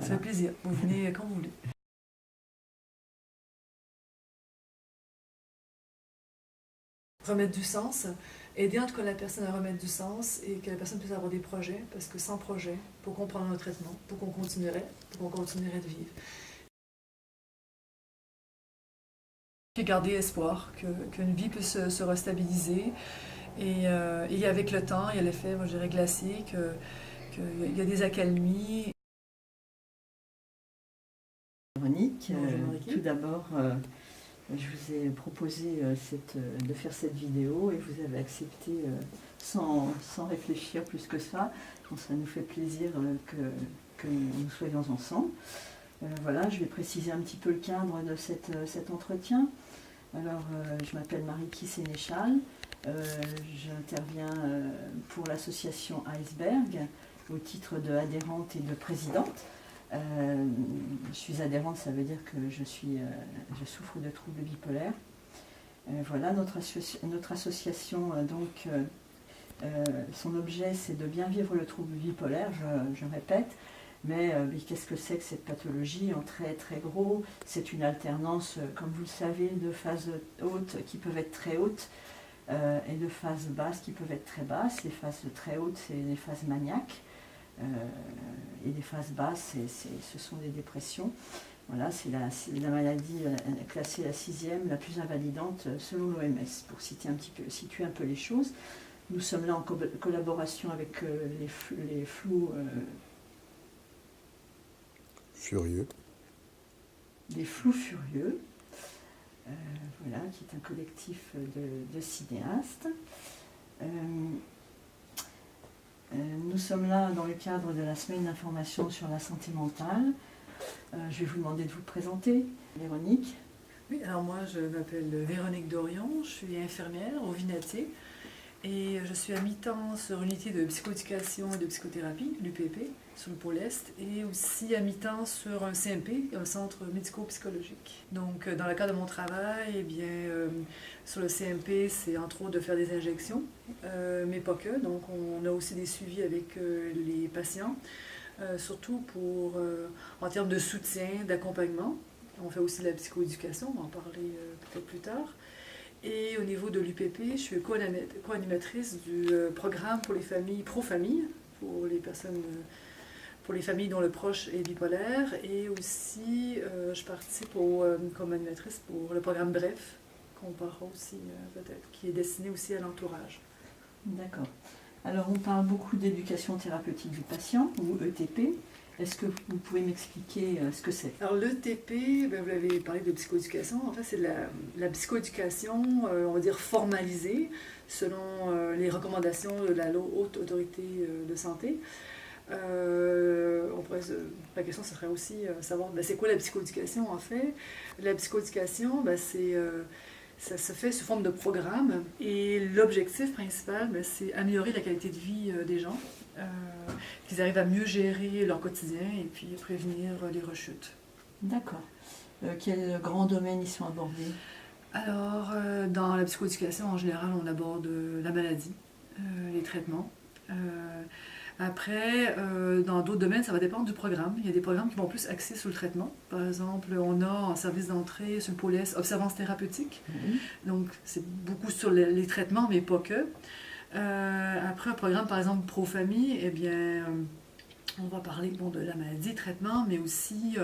Ça fait plaisir. Vous venez quand vous voulez. Remettre du sens, aider en tout cas la personne à remettre du sens et que la personne puisse avoir des projets, parce que sans projet, pour qu'on prenne un traitement, pour qu'on continuerait de vivre. Garder espoir, qu'une vie puisse se restabiliser et avec le temps, il y a l'effet, moi je dirais glacier, qu'il y a des accalmies. Véronique, Bonjour, tout d'abord, je vous ai proposé de faire cette vidéo et vous avez accepté sans réfléchir plus que ça. Donc, ça nous fait plaisir que nous soyons ensemble. Voilà, je vais préciser un petit peu le cadre de cet entretien. Alors, je m'appelle Marie-Kie Sénéchal. J'interviens pour l'association Iceberg au titre d'adhérente et de présidente. Je suis adhérente, ça veut dire que je souffre de troubles bipolaires. Voilà, notre association, son objet, c'est de bien vivre le trouble bipolaire, je répète. Mais qu'est-ce que c'est que cette pathologie? En très très gros, c'est une alternance, comme vous le savez, de phases hautes qui peuvent être très hautes et de phases basses qui peuvent être très basses. Les phases très hautes, c'est les phases maniaques. Et les phases basses, ce sont des dépressions. Voilà, c'est la maladie classée la 6e, la plus invalidante selon l'OMS, pour situer un peu les choses. Nous sommes là en collaboration avec les flous furieux. Les Flous Furieux, voilà, qui est un collectif de cinéastes. Nous sommes là dans le cadre de la semaine d'information sur la santé mentale. Je vais vous demander de vous présenter, Véronique. Oui, alors moi je m'appelle Véronique Dorion, je suis infirmière au Vinatier et je suis à mi-temps sur l'unité de psychoéducation et de psychothérapie, l'UPP, sur le pôle Est, et aussi à mi-temps sur un CMP, un centre médico-psychologique. Donc dans le cadre de mon travail, eh bien, sur le CMP, c'est entre autres de faire des injections, mais pas que, donc on a aussi des suivis avec les patients, surtout en termes de soutien, d'accompagnement. On fait aussi de la psychoéducation, on va en parler peut-être plus tard. Et au niveau de l'UPP, je suis co-animatrice du programme pour les familles, pro-famille, pour les familles dont le proche est bipolaire. Et aussi, je participe comme animatrice pour le programme BREF, qu'on parlera aussi peut-être, qui est destiné aussi à l'entourage. D'accord. Alors, on parle beaucoup d'éducation thérapeutique du patient, ou ETP. Est-ce que vous pouvez m'expliquer ce que c'est? Alors l'ETP, vous l'avez parlé de psychoéducation, en fait c'est de la psychoéducation, on va dire formalisée, selon les recommandations de la Haute Autorité de Santé. La question ce serait aussi savoir, c'est quoi la psychoéducation en fait? La psychoéducation, ça se fait sous forme de programme et l'objectif principal, c'est améliorer la qualité de vie des gens. Qu'ils arrivent à mieux gérer leur quotidien et puis prévenir les rechutes. D'accord. Quels grands domaines y sont abordés? Alors, dans la psychoéducation, en général, on aborde la maladie, les traitements. Après, dans d'autres domaines, ça va dépendre du programme. Il y a des programmes qui vont plus axer sur le traitement. Par exemple, on a en service d'entrée sur le pôle Est observance thérapeutique. Donc, c'est beaucoup sur les traitements, mais pas que. Après un programme par exemple pro-famille, eh bien, on va parler de la maladie, traitement, mais aussi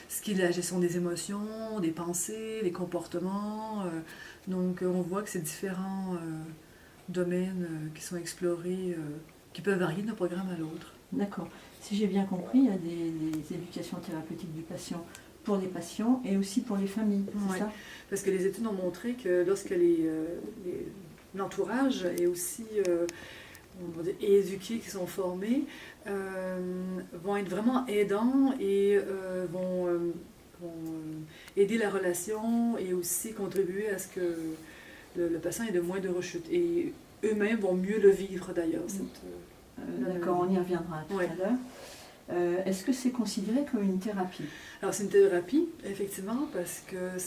ce qui est la gestion des émotions, des pensées, les comportements. Donc on voit que c'est différents domaines qui sont explorés, qui peuvent varier d'un programme à l'autre. D'accord. Si j'ai bien compris, il y a des éducations thérapeutiques du patient pour les patients et aussi pour les familles, c'est ça? Parce que les études ont montré que lorsque l'entourage est aussi éduqués, qui sont formés, vont être vraiment aidants et vont aider la relation et aussi contribuer à ce que le patient ait de moins de rechutes. Et eux-mêmes vont mieux le vivre d'ailleurs. D'accord, on y reviendra tout à l'heure. Est-ce que c'est considéré comme une thérapie? Alors c'est une thérapie, effectivement, parce que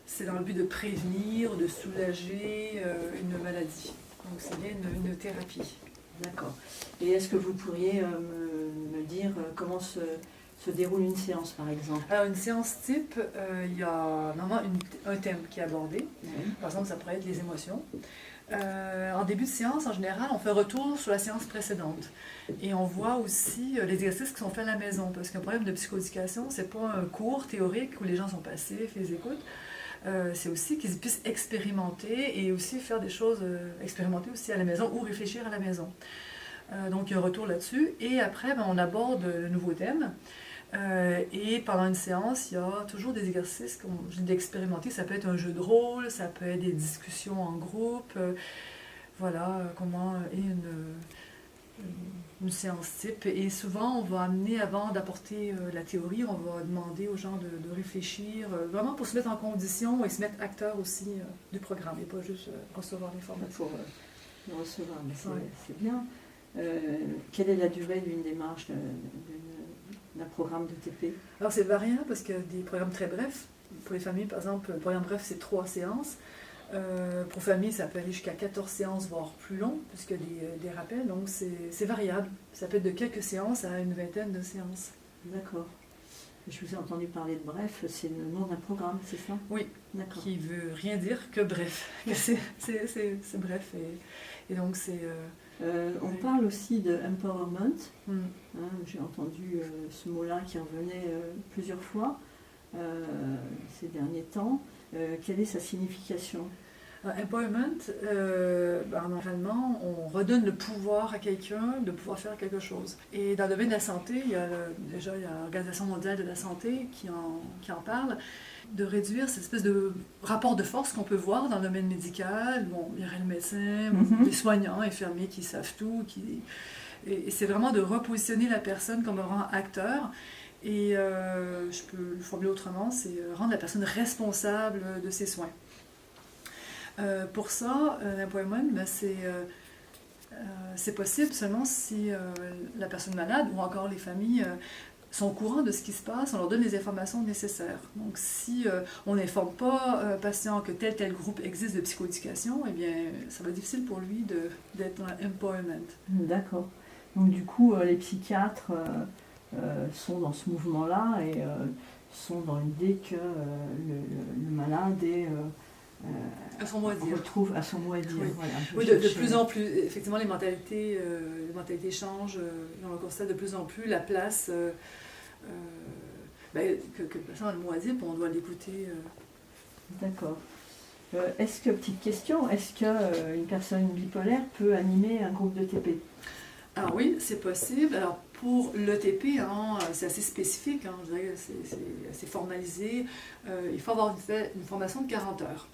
c'est dans le but de prévenir, de soulager une maladie. Donc c'est bien une thérapie. D'accord. Et est-ce que vous pourriez me dire comment se déroule une séance, par exemple? Alors, une séance type, il y a normalement un thème qui est abordé. Par exemple, ça pourrait être les émotions. En début de séance, en général, on fait un retour sur la séance précédente. Et on voit aussi les exercices qui sont faits à la maison. Parce qu'un problème de psychoéducation, c'est pas un cours théorique où les gens sont passifs, ils écoutent. C'est aussi qu'ils puissent expérimenter et aussi faire des choses, expérimenter aussi à la maison ou réfléchir à la maison. Donc, il y a un retour là-dessus. Et après, on aborde le nouveau thème. Et pendant une séance, il y a toujours des exercices qu'on j'ai d'expérimenter. Ça peut être un jeu de rôle, ça peut être des discussions en groupe. Voilà comment est une séance type. Et souvent, on va amener, avant d'apporter la théorie, on va demander aux gens de réfléchir, vraiment pour se mettre en condition et se mettre acteur aussi du programme et pas juste recevoir l'information. Pour recevoir, mais Ouais. c'est bien. Quelle est la durée d'une démarche d'un programme de TP? Alors c'est variable parce qu'il y a des programmes très brefs. Pour les familles, par exemple, le programme bref, c'est 3 séances. Pour famille, ça peut aller jusqu'à 14 séances, voire plus long, puisqu'il y a des rappels. Donc c'est variable. Ça peut être de quelques séances à une vingtaine de séances. D'accord. Je vous ai entendu parler de bref, c'est le nom d'un programme, c'est ça? Oui, D'accord. qui veut rien dire que bref. C'est bref. Et donc c'est... On parle aussi de empowerment. Hmm. J'ai entendu ce mot-là qui revenait plusieurs fois ces derniers temps. Quelle est sa signification? Empowerment, normalement, on redonne le pouvoir à quelqu'un de pouvoir faire quelque chose. Et dans le domaine de la santé, il y a l'Organisation mondiale de la santé qui en parle, de réduire cette espèce de rapport de force qu'on peut voir dans le domaine médical. Bon, il y aurait le médecin, les soignants, infirmiers qui savent tout. Et c'est vraiment de repositionner la personne comme un grand acteur. Et je peux le formuler autrement, c'est rendre la personne responsable de ses soins. Pour ça, l'empowerment, c'est possible seulement si la personne malade ou encore les familles sont au courant de ce qui se passe, on leur donne les informations nécessaires. Donc si on n'informe pas patient que tel groupe existe de psychoéducation, eh bien ça va être difficile pour lui d'être dans l'empowerment. D'accord. Donc du coup, les psychiatres sont dans ce mouvement-là et sont dans l'idée que le malade est... à son mot à dire. Retrouve à son mot à dire. Oui, voilà, oui de plus en plus. Effectivement, les mentalités changent. On constate de plus en plus la place que le patient a le mot à dire, puis on doit l'écouter. D'accord. Petite question, est-ce qu'une personne bipolaire peut animer un groupe de TP? Alors oui, c'est possible. Alors pour l'ETP, c'est assez spécifique, je dirais, c'est assez formalisé. Il faut avoir une formation de 40 heures.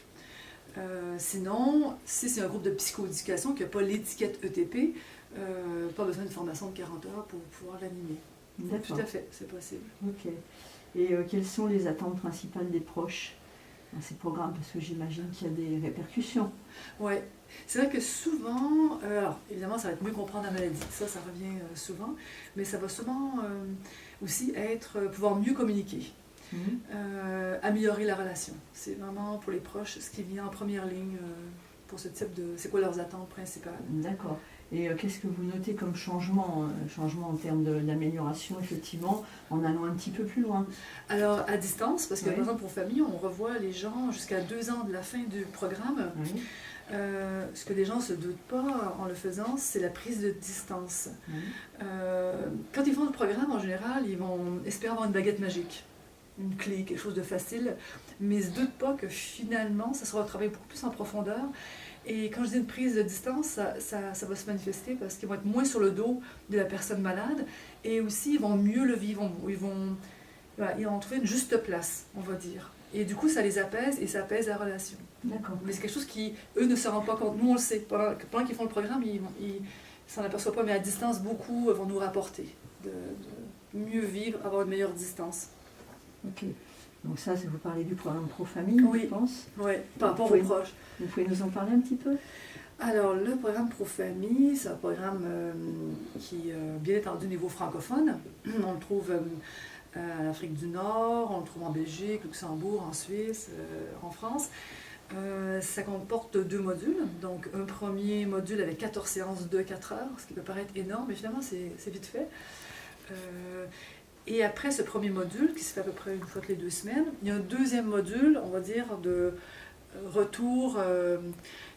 Sinon, si c'est un groupe de psychoéducation qui n'a pas l'étiquette ETP, pas besoin d'une formation de 40 heures pour pouvoir l'animer. Tout à fait, c'est possible. Ok. Et quelles sont les attentes principales des proches dans ces programmes? Parce que j'imagine qu'il y a des répercussions. Oui, c'est vrai que souvent, alors évidemment ça va être mieux comprendre la maladie, ça revient souvent, mais ça va souvent aussi pouvoir mieux communiquer. Améliorer la relation. C'est vraiment pour les proches ce qui vient en première ligne pour ce type de... C'est quoi leurs attentes principales? D'accord. Et qu'est-ce que vous notez comme changement en termes d'amélioration, effectivement, en allant un petit peu plus loin? Alors, à distance, parce que par exemple pour famille, on revoit les gens jusqu'à 2 ans de la fin du programme. Oui. Ce que les gens ne se doutent pas en le faisant, c'est la prise de distance. Quand ils font le programme, en général, ils vont espérer avoir une baguette magique, une clé, quelque chose de facile, mais ils ne se doutent pas que finalement, ça sera un travail beaucoup plus en profondeur. Et quand je dis une prise de distance, ça va se manifester parce qu'ils vont être moins sur le dos de la personne malade et aussi ils vont mieux le vivre, ils vont trouver une juste place, on va dire. Et du coup, ça les apaise et ça apaise la relation. D'accord. Mais c'est quelque chose qui, eux, ne se rendent pas compte. Nous, on le sait. Pendant qu'ils font le programme, ils s'en aperçoivent pas, mais à distance, beaucoup vont nous rapporter de mieux vivre, avoir une meilleure distance. Ok. Donc ça, vous parlez du programme Pro-Famille, je pense. Oui, par rapport aux proches. Vous pouvez nous en parler un petit peu? Alors, le programme Pro-Famille, c'est un programme qui est bien étendu au niveau francophone. On le trouve en Afrique du Nord, on le trouve en Belgique, Luxembourg, en Suisse, en France. Ça comporte 2 modules. Donc, un premier module avec 14 séances de 4 heures, ce qui peut paraître énorme, mais finalement, c'est vite fait. Et après ce premier module, qui se fait à peu près une fois toutes les 2 semaines, il y a un deuxième module, on va dire, de retour.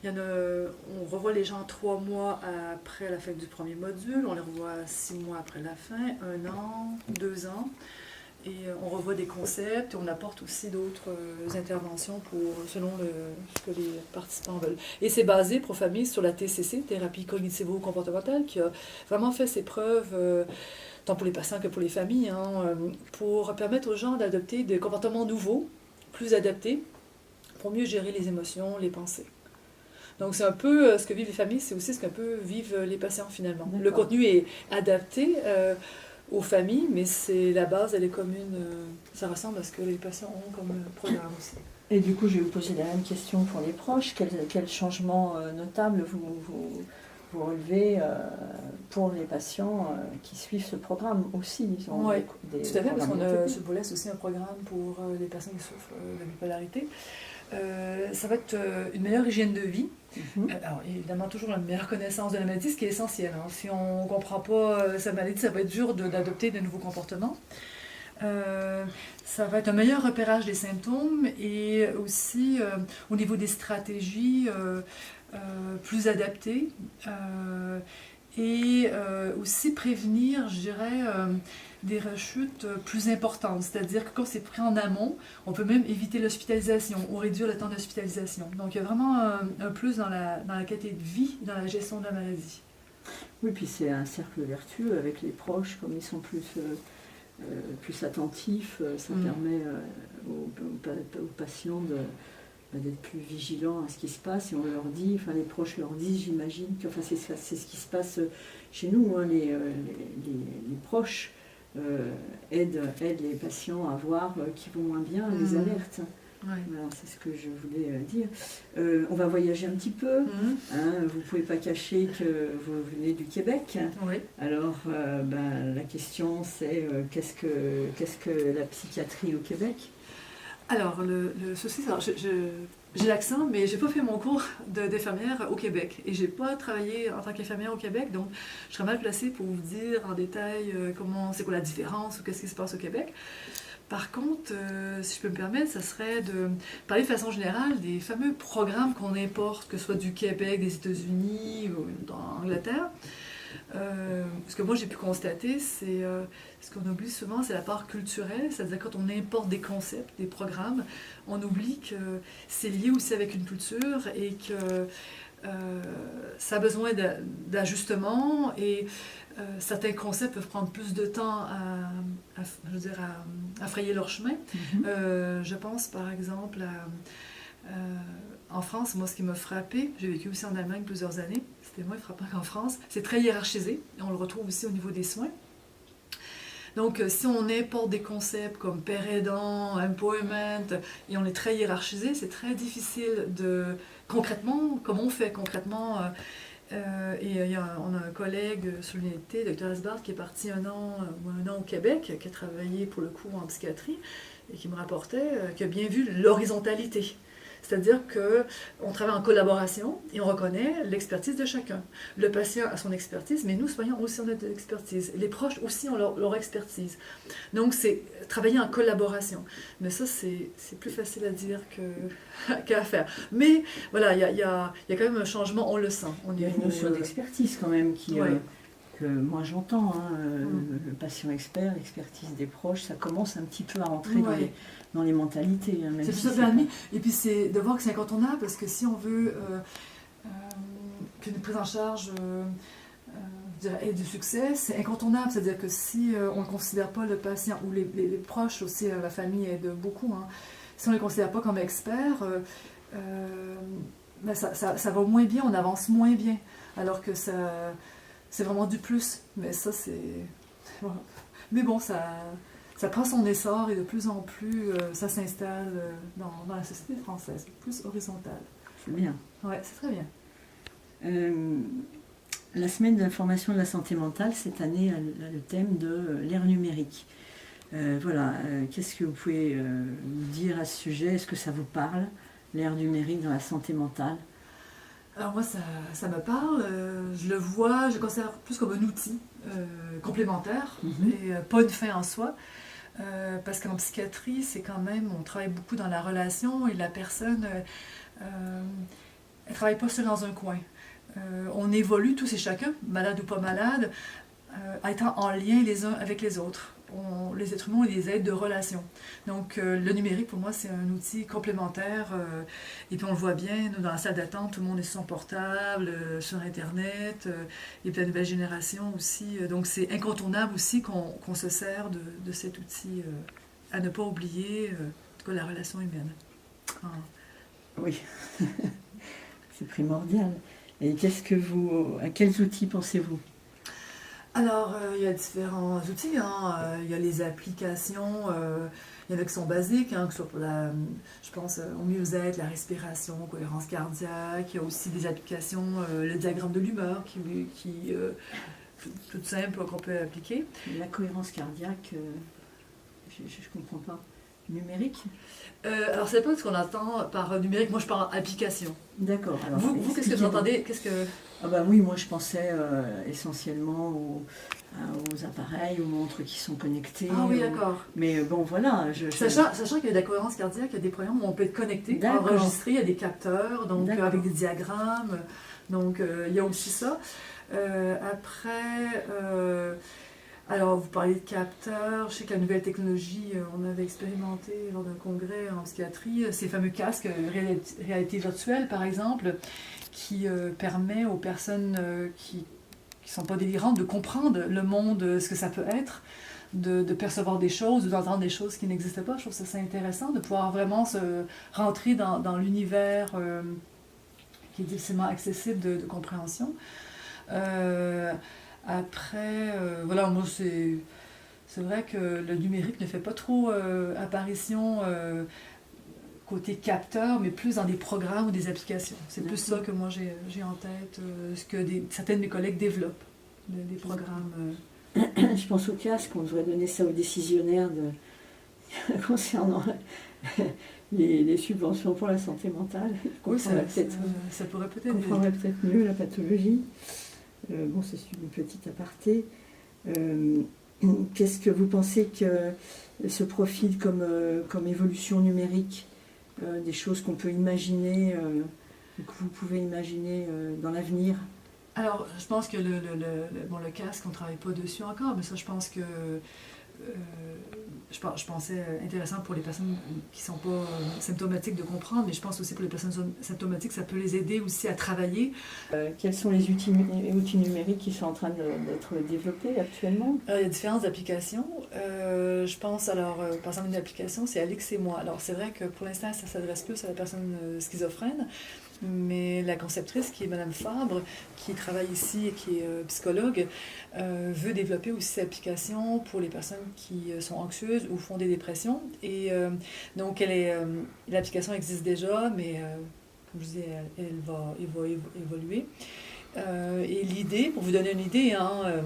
On revoit les gens 3 mois après la fin du premier module, on les revoit 6 mois après la fin, 1 an, 2 ans. Et on revoit des concepts et on apporte aussi d'autres interventions selon ce que les participants veulent. Et c'est basé pour famille sur la TCC, thérapie cognitivo-comportementale, qui a vraiment fait ses preuves, tant pour les patients que pour les familles, pour permettre aux gens d'adopter des comportements nouveaux, plus adaptés, pour mieux gérer les émotions, les pensées. Donc c'est un peu ce que vivent les familles, c'est aussi ce qu'un peu vivent les patients finalement. Le contenu est adapté aux familles, mais c'est la base, elle est commune. Ça ressemble à ce que les patients ont comme programme aussi. Et du coup, je vais vous poser la même question pour les proches. Quel changement notable vous relevez pour les patients qui suivent ce programme aussi? Oui, tout à fait, parce qu'on a sur Paul Est aussi un programme pour les personnes qui souffrent de bipolarité. Ça va être une meilleure hygiène de vie. Alors, évidemment, toujours la meilleure connaissance de la maladie, ce qui est essentiel. Si on ne comprend pas sa maladie, ça va être dur d'adopter de nouveaux comportements. Ça va être un meilleur repérage des symptômes et aussi au niveau des stratégies plus adaptées. Et aussi prévenir, je dirais, des rechutes plus importantes. C'est-à-dire que quand c'est pris en amont, on peut même éviter l'hospitalisation ou réduire le temps d'hospitalisation. Donc il y a vraiment un plus dans la qualité de vie, dans la gestion de la maladie. Oui, puis c'est un cercle vertueux avec les proches, comme ils sont plus attentifs, ça permet aux patients d'être plus vigilants à ce qui se passe, et on leur dit, les proches leur disent, j'imagine, que c'est ce qui se passe chez nous, les proches aident les patients à voir qui vont moins bien, les alertes. Ouais. Voilà, c'est ce que je voulais dire. On va voyager un petit peu. Vous ne pouvez pas cacher que vous venez du Québec. Oui. Alors, la question c'est qu'est-ce que la psychiatrie au Québec? Alors, le souci, j'ai l'accent, mais j'ai pas fait mon cours d'infirmière au Québec. Et j'ai pas travaillé en tant qu'infirmière au Québec, donc je serais mal placée pour vous dire en détail c'est quoi la différence ou qu'est-ce qui se passe au Québec. Par contre, si je peux me permettre, ça serait de parler de façon générale des fameux programmes qu'on importe, que ce soit du Québec, des États-Unis ou d'Angleterre. Ce que moi j'ai pu constater, c'est ce qu'on oublie souvent, c'est la part culturelle, c'est-à-dire quand on importe des concepts, des programmes, on oublie que c'est lié aussi avec une culture et que ça a besoin d'ajustement et certains concepts peuvent prendre plus de temps à frayer leur chemin. Je pense par exemple en France, moi ce qui m'a frappé, j'ai vécu aussi en Allemagne plusieurs années, c'était moins frappant qu'en France, c'est très hiérarchisé, et on le retrouve aussi au niveau des soins. Donc, si on importe des concepts comme père aidant, employment, et on est très hiérarchisé, c'est très difficile concrètement, comme on fait concrètement. On a un collègue sur l'unité, Dr Asbart, qui est parti un an au Québec, qui a travaillé pour le coup en psychiatrie, et qui me rapportait, qui a bien vu l'horizontalité. C'est-à-dire qu'on travaille en collaboration et on reconnaît l'expertise de chacun. Le patient a son expertise, mais nous, soignants, aussi, on a de l'expertise. Les proches aussi ont leur expertise. Donc, c'est travailler en collaboration. Mais ça, c'est plus facile à dire qu'à faire. Mais voilà, il y a quand même un changement, on le sent. Il y a une notion d'expertise quand même que moi j'entends. Le patient expert, l'expertise des proches, ça commence un petit peu à rentrer dans les mentalités. C'est tout ça permis. Et puis c'est de voir que c'est incontournable, parce que si on veut qu'une prise en charge ait du succès, c'est incontournable. C'est-à-dire que si on ne considère pas le patient, ou les proches aussi, la famille aide beaucoup, si on ne les considère pas comme experts, ça va moins bien, on avance moins bien. Alors que c'est vraiment du plus. Mais ça, c'est... Voilà. Mais bon, ça prend son essor et de plus en plus, ça s'installe dans la société française, plus horizontale. C'est bien. Oui, c'est très bien. La semaine d'information de la santé mentale, cette année, a le thème de l'ère numérique. Qu'est-ce que vous pouvez nous dire à ce sujet? Est-ce que ça vous parle, l'ère numérique dans la santé mentale? Alors moi, ça me parle, je le vois, je le considère plus comme un outil complémentaire et pas une fin en soi. Parce qu'en psychiatrie, c'est quand même, on travaille beaucoup dans la relation et la personne, elle travaille pas seule dans un coin. On évolue tous et chacun, malade ou pas malade, étant en lien les uns avec les autres. Les êtres humains ont des aides de relation. Donc, le numérique, pour moi, c'est un outil complémentaire. Et puis, on le voit bien, nous, dans la salle d'attente, tout le monde est sur son portable, sur Internet. Il y a plein de nouvelles générations aussi. Donc, c'est incontournable aussi qu'on se sert de cet outil à ne pas oublier, en tout cas, la relation humaine. Ah. Oui, c'est primordial. Et à quels outils pensez-vous? Alors, il y a différents outils, hein. Il y a les applications, il y en a qui sont basiques, hein, que ce soit pour je pense au mieux-être, la respiration, cohérence cardiaque. Il y a aussi des applications, le diagramme de l'humeur, tout simple qu'on peut appliquer. La cohérence cardiaque, je ne comprends pas. Numérique? Alors, c'est pas ce qu'on entend par numérique. Moi, je parle application. D'accord. Alors, vous qu'est-ce que vous entendez? Ah bah oui, moi je pensais essentiellement aux appareils, aux montres qui sont connectées. Ah oui, d'accord. Mais bon, voilà. Sachant qu'il y a de la cohérence cardiaque, il y a des programmes où on peut être connecté, enregistré, il y a des capteurs, donc avec des diagrammes. Donc, il y a aussi ça. Après, alors vous parlez de capteurs. Je sais que la nouvelle technologie, on avait expérimenté lors d'un congrès en psychiatrie, ces fameux casques, réalité virtuelle par exemple, qui permet aux personnes qui ne sont pas délirantes de comprendre le monde, ce que ça peut être, de percevoir des choses, d'entendre des choses qui n'existent pas. Je trouve ça assez intéressant de pouvoir vraiment se rentrer dans l'univers qui est difficilement accessible de compréhension. Après, voilà, moi c'est vrai que le numérique ne fait pas trop apparition côté capteur, mais plus dans des programmes ou des applications. C'est plus ça que moi j'ai en tête, ce que certains de mes collègues développent, des programmes. Je pense au casque, on devrait donner ça aux décisionnaires concernant les subventions pour la santé mentale. Oui, ça pourrait peut-être... comprendrait peut-être mieux la pathologie. Bon, c'est une petite aparté. Qu'est-ce que vous pensez que se profile comme évolution numérique, des choses qu'on peut imaginer, que vous pouvez imaginer dans l'avenir? Alors, je pense que le casque, on ne travaille pas dessus encore, mais ça, je pense que je pensais intéressant pour les personnes qui ne sont pas symptomatiques de comprendre, mais je pense aussi pour les personnes symptomatiques, ça peut les aider aussi à travailler. Quels sont les outils numériques qui sont en train d'être développés actuellement? Il y a différentes applications. Je pense, par exemple, une application, c'est Alix et moi. Alors, c'est vrai que pour l'instant, ça s'adresse plus à la personne schizophrène, mais la conceptrice, qui est Madame Fabre, qui travaille ici et qui est psychologue, veut développer aussi cette application pour les personnes qui sont anxieuses ou font des dépressions. Et donc, l'application existe déjà, mais comme je disais, elle va évoluer. Et l'idée, pour vous donner une idée, hein,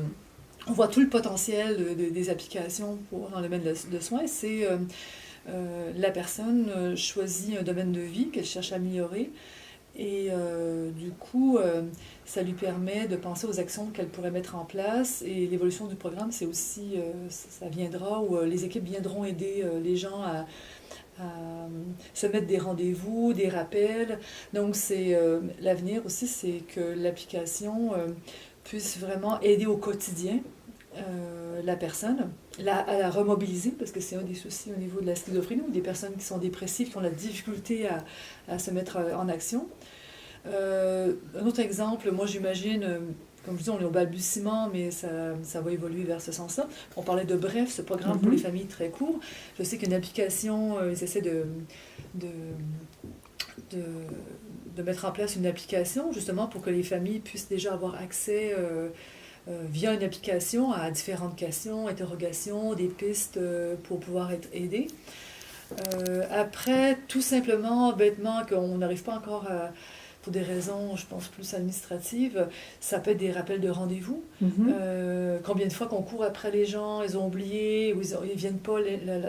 on voit tout le potentiel des applications dans le domaine de soins. C'est la personne choisit un domaine de vie qu'elle cherche à améliorer. Et du coup, ça lui permet de penser aux actions qu'elle pourrait mettre en place. Et l'évolution du programme, c'est aussi, ça viendra où les équipes viendront aider les gens à se mettre des rendez-vous, des rappels. Donc, l'avenir aussi, c'est que l'application puisse vraiment aider au quotidien la personne, à la remobiliser, parce que c'est un des soucis au niveau de la schizophrénie, ou des personnes qui sont dépressives, qui ont la difficulté à se mettre en action. Un autre exemple, moi j'imagine, comme je dis, on est au balbutiement, mais ça va évoluer vers ce sens-là. On parlait de Bref, ce programme pour les familles très court. Je sais qu'une application, ils essaient de mettre en place une application, justement, pour que les familles puissent déjà avoir accès via une application à différentes questions, interrogations, des pistes pour pouvoir être aidés. Après, tout simplement, bêtement, qu'on n'arrive pas encore pour des raisons, je pense, plus administratives, ça peut être des rappels de rendez-vous. Combien de fois qu'on court après les gens, ils ont oublié, ou ils viennent pas,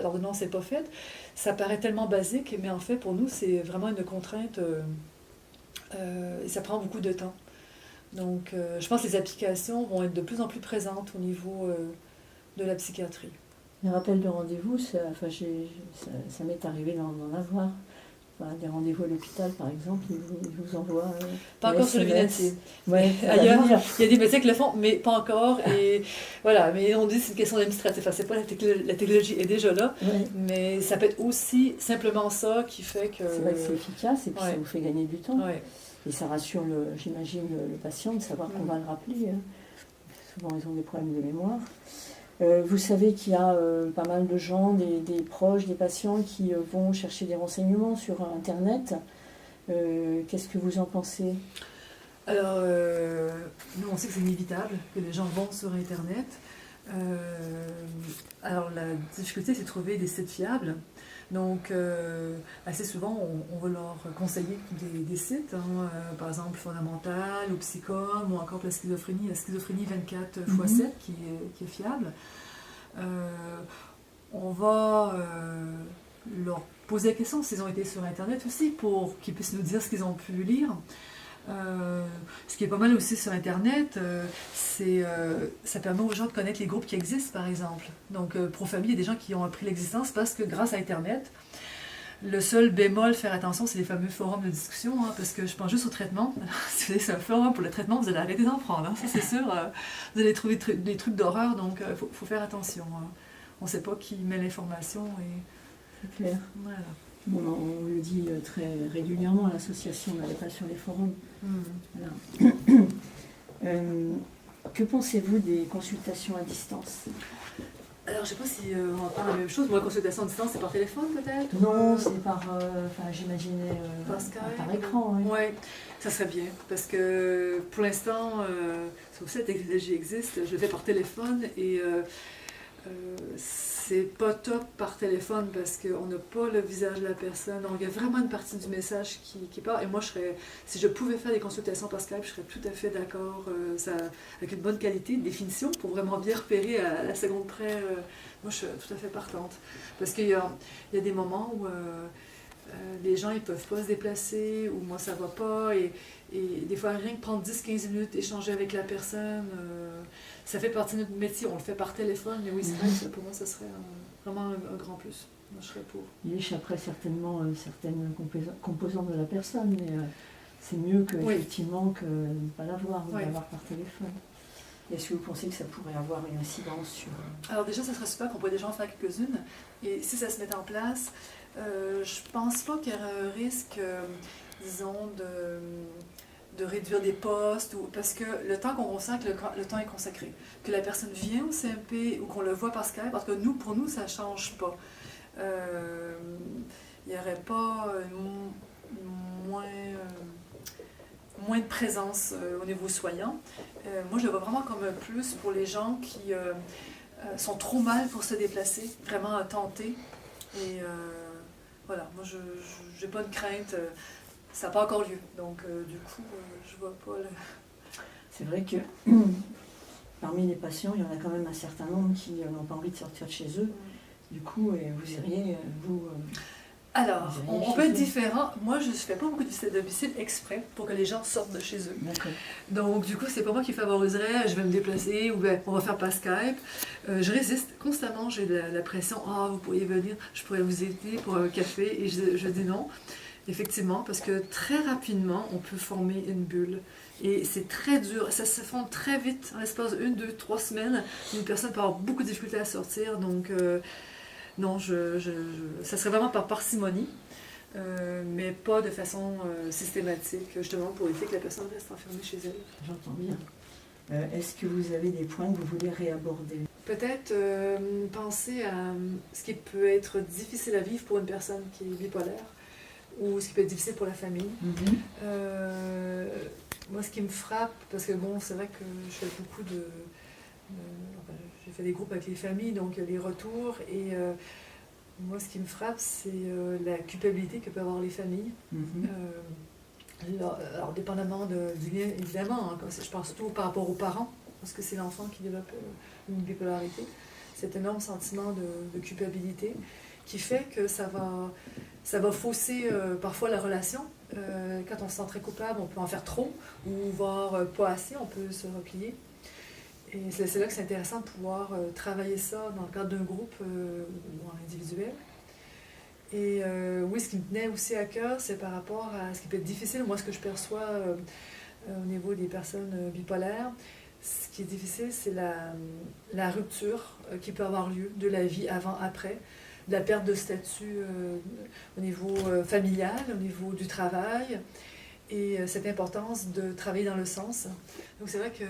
l'ordonnance n'est pas faite. Ça paraît tellement basique, mais en fait, pour nous, c'est vraiment une contrainte et ça prend beaucoup de temps. Donc, je pense que les applications vont être de plus en plus présentes au niveau de la psychiatrie. Les rappels de rendez-vous, ça m'est arrivé d'en avoir. Enfin, des rendez-vous à l'hôpital, par exemple, ils vous envoient. Pas encore sur le Vinatier. Ouais, ailleurs, il y a des médecins qui le font, mais pas encore. Et voilà, mais on dit que c'est une question administrative. Enfin, c'est pas la technologie est déjà là, ouais. mais ça peut être aussi simplement ça qui fait que. C'est vrai que c'est efficace et puis ça vous fait gagner du temps. Ouais. Et ça rassure, j'imagine, le patient de savoir qu'on va le rappeler. Souvent, ils ont des problèmes de mémoire. Vous savez qu'il y a pas mal de gens, des proches, des patients qui vont chercher des renseignements sur Internet. Qu'est-ce que vous en pensez? Alors, nous, on sait que c'est inévitable que les gens vont sur Internet. Alors, la difficulté, c'est de trouver des sites fiables. Donc, assez souvent, on va leur conseiller des sites, par exemple Fondamental ou Psychom ou encore la schizophrénie 24x7 qui est fiable. On va leur poser la question s'ils ont été sur Internet aussi pour qu'ils puissent nous dire ce qu'ils ont pu lire. Ce qui est pas mal aussi sur Internet, ça permet aux gens de connaître les groupes qui existent, par exemple. Donc, Pro-Famille, il y a des gens qui ont appris l'existence parce que grâce à Internet, le seul bémol, faire attention, c'est les fameux forums de discussion, parce que je pense juste au traitement. Si c'est un forum pour le traitement, vous allez arrêter d'en prendre, ça c'est sûr. Vous allez trouver des trucs d'horreur, donc il faut faire attention. On ne sait pas qui met l'information. C'est clair. Voilà. Bon, on le dit très régulièrement à l'association, n'allez pas sur les forums. Voilà. Que pensez-vous des consultations à distance? Alors, je ne sais pas si on va parler de la même chose. Moi, la consultation à distance, c'est par téléphone peut-être? Non, c'est par, j'imaginais, par écran. Oui, ouais, ça serait bien. Parce que pour l'instant, sauf si la technologie existe, je le fais par téléphone et c'est pas top par téléphone parce qu'on n'a pas le visage de la personne. Donc, il y a vraiment une partie du message qui part. Et moi, si je pouvais faire des consultations par Skype, je serais tout à fait d'accord avec une bonne qualité de définition pour vraiment bien repérer à la seconde près. Moi, je suis tout à fait partante. Parce qu'il y a des moments où les gens ils peuvent pas se déplacer ou moi ça va pas et des fois rien que prendre 10-15 minutes échanger avec la personne ça fait partie de notre métier, on le fait par téléphone mais oui Skype pour moi ça serait vraiment un grand plus. Moi je serais pour. Il échapperait certainement certaines composantes de la personne mais c'est mieux que effectivement que ne pas l'avoir ou l'avoir par téléphone. Est-ce que vous pensez que ça pourrait avoir une incidence sur... Alors déjà ça serait super qu'on pourrait déjà en faire quelques-unes et si ça se met en place je pense pas qu'il y aurait un risque, disons, de réduire des postes, parce que le temps qu'on consacre, le temps est consacré. Que la personne vient au CMP ou qu'on le voit par Skype, parce que pour nous, ça ne change pas. Il n'y aurait pas moins de présence au niveau soignant. Moi, je le vois vraiment comme un plus pour les gens qui sont trop mal pour se déplacer, vraiment à tenter. Et voilà, moi je n'ai pas de crainte, ça n'a pas encore lieu, donc du coup je vois pas le... C'est vrai que parmi les patients, il y en a quand même un certain nombre qui n'ont pas envie de sortir de chez eux, du coup vous iriez, Alors, on peut être différent. Moi, je ne fais pas beaucoup de visites à domicile exprès pour que les gens sortent de chez eux. Donc, du coup, c'est pas moi qui favoriserais, je vais me déplacer ou bien on va faire par Skype. Je résiste constamment, j'ai la pression. Ah, vous pourriez venir, je pourrais vous aider pour un café. Et je dis non, effectivement, parce que très rapidement, on peut former une bulle. Et c'est très dur, ça se forme très vite, en l'espace de 1, 2, 3 semaines. Une personne peut avoir beaucoup de difficultés à sortir, donc... Non, ça serait vraiment par parcimonie, mais pas de façon systématique, justement pour éviter que la personne reste enfermée chez elle. J'entends bien. Est-ce que vous avez des points que vous voulez réaborder? Peut-être penser à ce qui peut être difficile à vivre pour une personne qui est bipolaire, ou ce qui peut être difficile pour la famille. Moi, ce qui me frappe, parce que bon, c'est vrai que je fais beaucoup j'ai fait des groupes avec les familles, donc les retours, et moi ce qui me frappe, c'est la culpabilité que peuvent avoir les familles. Alors, dépendamment du lien, évidemment, je pense surtout par rapport aux parents, parce que c'est l'enfant qui développe une bipolarité, cet énorme sentiment de culpabilité qui fait que ça va fausser parfois la relation, quand on se sent très coupable, on peut en faire trop, ou voir pas assez, on peut se replier. Et c'est là que c'est intéressant de pouvoir travailler ça dans le cadre d'un groupe ou en individuel. Et oui, ce qui me tenait aussi à cœur, c'est par rapport à ce qui peut être difficile, moi ce que je perçois au niveau des personnes bipolaires. Ce qui est difficile, c'est la rupture qui peut avoir lieu de la vie avant-après, de la perte de statut au niveau familial, au niveau du travail, et cette importance de travailler dans le sens. Donc c'est vrai que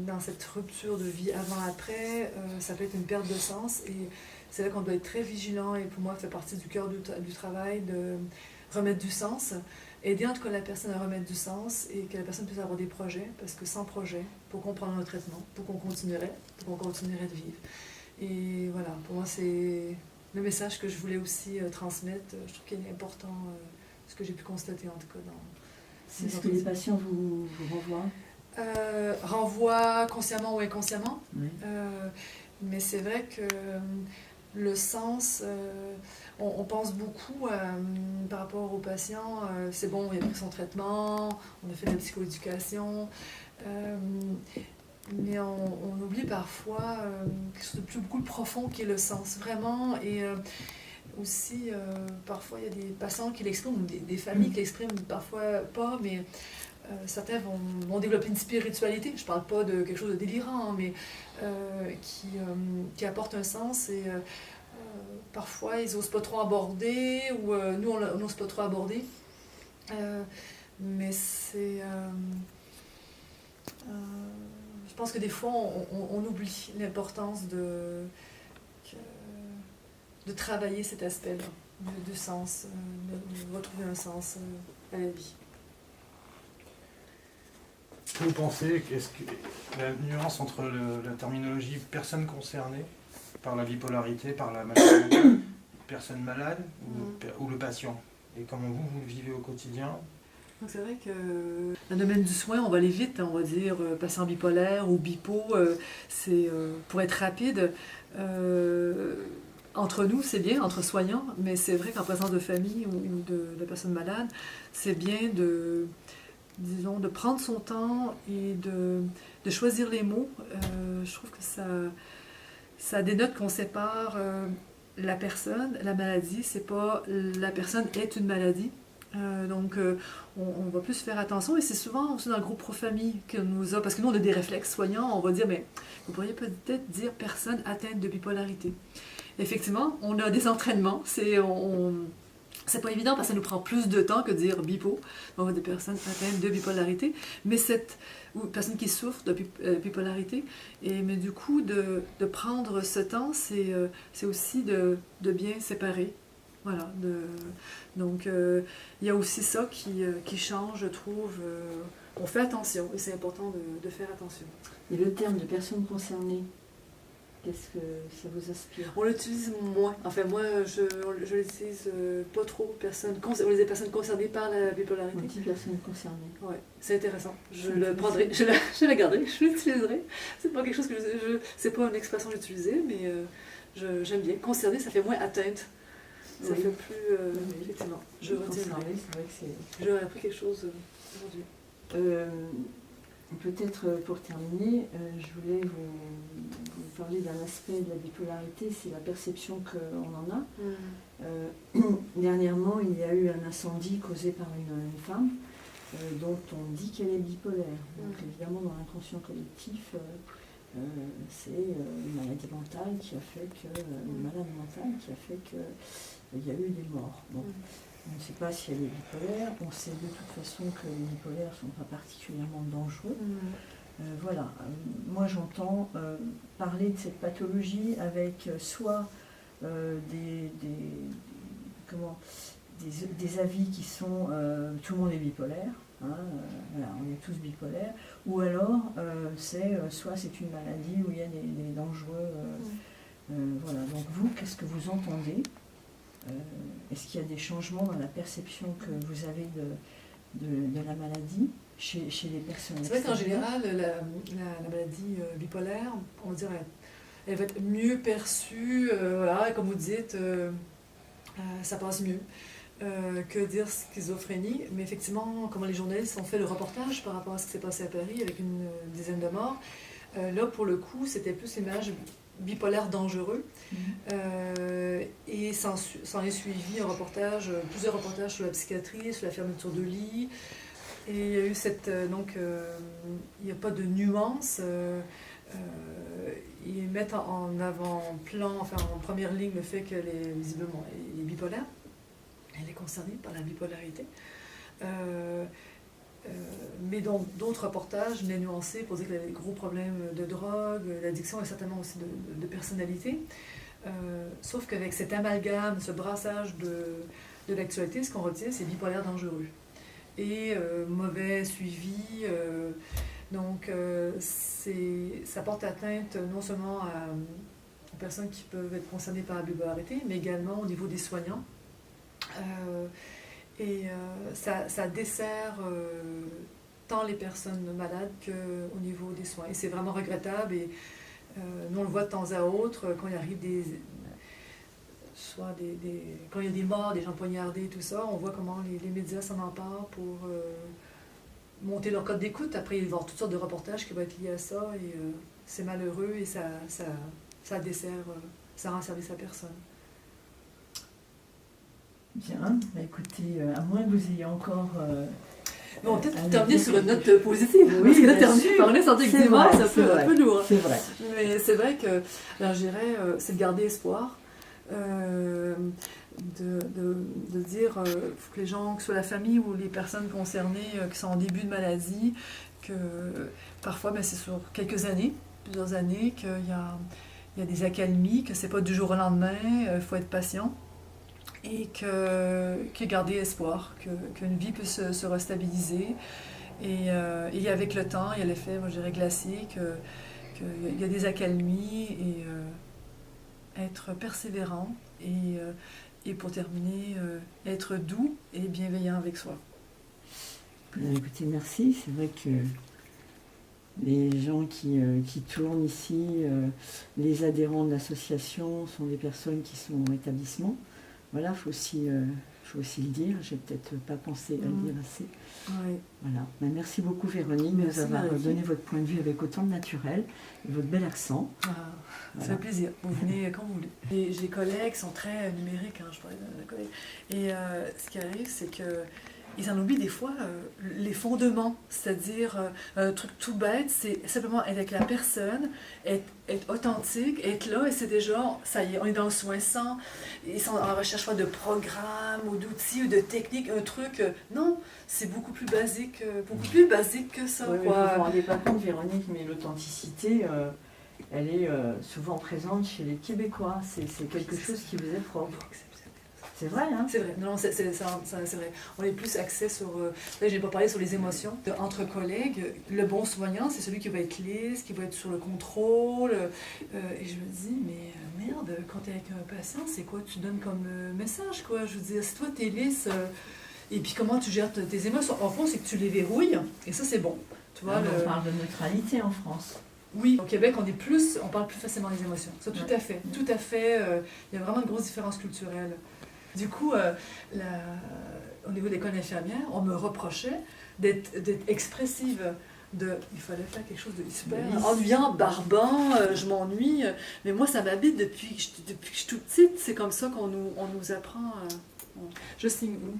dans cette rupture de vie avant-après, ça peut être une perte de sens, et c'est là qu'on doit être très vigilant, et pour moi, ça fait partie du cœur du travail de remettre du sens, aider en tout cas la personne à remettre du sens, et que la personne puisse avoir des projets, parce que sans projet, pour qu'on prenne un traitement, pour qu'on continuerait de vivre. Et voilà, pour moi, c'est le message que je voulais aussi transmettre. Je trouve qu'il est important, ce que j'ai pu constater en tout cas dans... C'est ce que les patients vous renvoient? Renvoient consciemment ou inconsciemment. Oui. Mais c'est vrai que le sens, on pense beaucoup par rapport aux patients, c'est bon, il a pris son traitement, on a fait de la psychoéducation, mais on oublie parfois quelque chose de beaucoup plus profond qui est le sens, vraiment. Et aussi, parfois, il y a des patients qui l'expriment, ou des familles qui l'expriment parfois pas, mais certains vont développer une spiritualité. Je ne parle pas de quelque chose de délirant, mais qui apporte un sens. Et parfois, ils n'osent pas trop aborder, ou nous, on n'ose pas trop aborder. Mais c'est... je pense que des fois, on oublie l'importance de travailler cet aspect-là, du sens, de retrouver un sens à la vie. Vous pensez qu'est-ce que la nuance entre la terminologie personne concernée par la bipolarité, par la maladie, personne malade ou le patient, et comment vous le vivez au quotidien? Donc c'est vrai que dans le domaine du soin, on va aller vite, on va dire patient bipolaire ou bipo, c'est pour être rapide. Entre nous, c'est bien, entre soignants, mais c'est vrai qu'en présence de famille ou de personnes malades, c'est bien disons, de prendre son temps et de choisir les mots. Je trouve que ça dénote qu'on sépare la personne, la maladie, c'est pas la personne est une maladie. Donc, on va plus faire attention, et c'est souvent aussi dans le groupe Pro-Famille que nous a, parce que nous on a des réflexes soignants, on va dire, mais vous pourriez peut-être dire personne atteinte de bipolarité. Effectivement, on a des entraînements, c'est pas évident parce que ça nous prend plus de temps que de dire bipo, on va des personnes atteintes de bipolarité, mais ou personnes qui souffrent de bipolarité, mais du coup, de prendre ce temps, c'est aussi de bien séparer. Voilà, donc il y a aussi ça qui change, je trouve. On fait attention, et c'est important de faire attention. Et le terme de personne concernée, qu'est-ce que ça vous inspire? On l'utilise moins. Enfin, moi, je l'utilise pas trop. On les personnes concernées par la bipolarité. On dit personnes concernées. Oui, c'est intéressant. Je le prendrai, je la garderai, je l'utiliserai. C'est pas quelque chose que c'est pas une expression que j'utilisais, mais j'aime bien. Concerné, ça fait moins atteinte. Ça fait plus... effectivement, je retiendrai. C'est vrai que j'aurais appris quelque chose aujourd'hui. Peut-être pour terminer, je voulais vous parler d'un aspect de la bipolarité, c'est la perception qu'on en a. Dernièrement, il y a eu un incendie causé par une femme dont on dit qu'elle est bipolaire. Donc évidemment, dans l'inconscient collectif, c'est une maladie mentale qui a fait que, une malade mentale qui a fait qu'il y a eu des morts. Bon. On ne sait pas si elle est bipolaire, on sait de toute façon que les bipolaires ne sont pas particulièrement dangereux. Voilà, moi j'entends parler de cette pathologie avec soit des avis qui sont tout le monde est bipolaire, hein, voilà, on est tous bipolaires, ou alors soit c'est une maladie où il y a des dangereux. Voilà, donc vous, qu'est-ce que vous entendez? Est-ce qu'il y a des changements dans la perception que vous avez de la maladie chez les personnes? C'est vrai qu'en général, la maladie bipolaire, on va dire, elle va être mieux perçue, voilà, comme vous dites, ça passe mieux. Que dire schizophrénie, mais effectivement, comment les journalistes ont fait le reportage par rapport à ce qui s'est passé à Paris avec une dizaine de morts, là pour le coup c'était plus l'image bipolaire dangereux. Et s'en est suivi un reportage, plusieurs reportages sur la psychiatrie, sur la fermeture de lits. Et il y a eu cette. Il n'y a pas de nuance. Ils mettent en avant-plan, enfin en première ligne, le fait que visiblement, elle est bipolaire. Elle est concernée par la bipolarité. Mais dans d'autres reportages, venaient nuancer pour dire qu'elle a des gros problèmes de drogue, l'addiction et certainement aussi de personnalité. Sauf qu'avec cet amalgame, ce brassage de l'actualité, ce qu'on retient, c'est bipolaire dangereux. Et mauvais suivi. Donc, ça porte atteinte non seulement aux personnes qui peuvent être concernées par la bipolarité, mais également au niveau des soignants. Ça dessert tant les personnes malades qu'au niveau des soins. Et c'est vraiment regrettable. Et nous, on le voit de temps à autre, quand il arrive quand il y a des morts, des gens poignardés, tout ça, on voit comment les médias s'en emparent pour monter leur code d'écoute. Après, il va y avoir toutes sortes de reportages qui vont être liés à ça. Et c'est malheureux et ça dessert, ça rend service à personne. Bien, bah écoutez, à moins que vous ayez encore... Bon, peut-être terminer sur une note positive. Oui, parce que là, bien terminer sûr. par un incendie avec des morts, c'est un peu lourd. C'est vrai. Mais c'est vrai que, alors je dirais, c'est de garder espoir. De dire faut que les gens, que ce soit la famille ou les personnes concernées qui sont en début de maladie, que parfois c'est sur quelques années, plusieurs années, qu'il y a des accalmies, que c'est pas du jour au lendemain, il faut être patient. Et que garder espoir, qu'une vie peut se restabiliser. Et avec le temps, il y a l'effet, moi je dirais, glacier, qu'il y a des accalmies et être persévérant. Et pour terminer, être doux et bienveillant avec soi. Écoutez, merci. C'est vrai que les gens qui tournent ici, les adhérents de l'association sont des personnes qui sont en établissement. Voilà, il faut aussi le dire. Je n'ai peut-être pas pensé à le dire assez. Oui. Voilà. Mais merci beaucoup Véronique de nous avoir donné votre point de vue avec autant de naturel et votre bel accent. Ça fait plaisir. Vous venez quand vous voulez. Et j'ai des collègues qui sont très numériques, je parlais de collègues. Et ce qui arrive, c'est qu'ils en oublient des fois les fondements. C'est-à-dire, un truc tout bête, c'est simplement être avec la personne, être authentique, être là, et c'est déjà, ça y est, on est dans le soin sans, ils sont en recherche de programmes ou d'outils ou de techniques, un truc. Non, c'est beaucoup plus basique que ça. Oui, quoi. Vous ne vous rendez pas compte, Véronique, mais l'authenticité, elle est souvent présente chez les Québécois. C'est quelque chose qui vous est propre. C'est vrai, hein? C'est vrai, non, c'est vrai. On est plus axé sur... là, je n'ai pas parlé sur les émotions. Entre collègues, le bon soignant, c'est celui qui va être lisse, qui va être sur le contrôle. Et je me dis, mais merde, quand tu es avec un patient, c'est quoi tu donnes comme message, quoi? Je veux dire, si toi, tu es lisse, et puis comment tu gères tes émotions? En fond, c'est que tu les verrouilles, et ça, c'est bon. Tu vois, on parle de neutralité en France. Oui, au Québec, on parle plus facilement des émotions. Ça, tout à fait. Tout à fait. Il y a vraiment une grosse différence culturelle. Du coup, au niveau de l'école infirmière, on me reprochait d'être expressive. Il fallait faire quelque chose de super ennuyant, barbant, je m'ennuie. Mais moi, ça m'habite depuis que je suis toute petite. C'est comme ça qu'on nous apprend. Je signe où?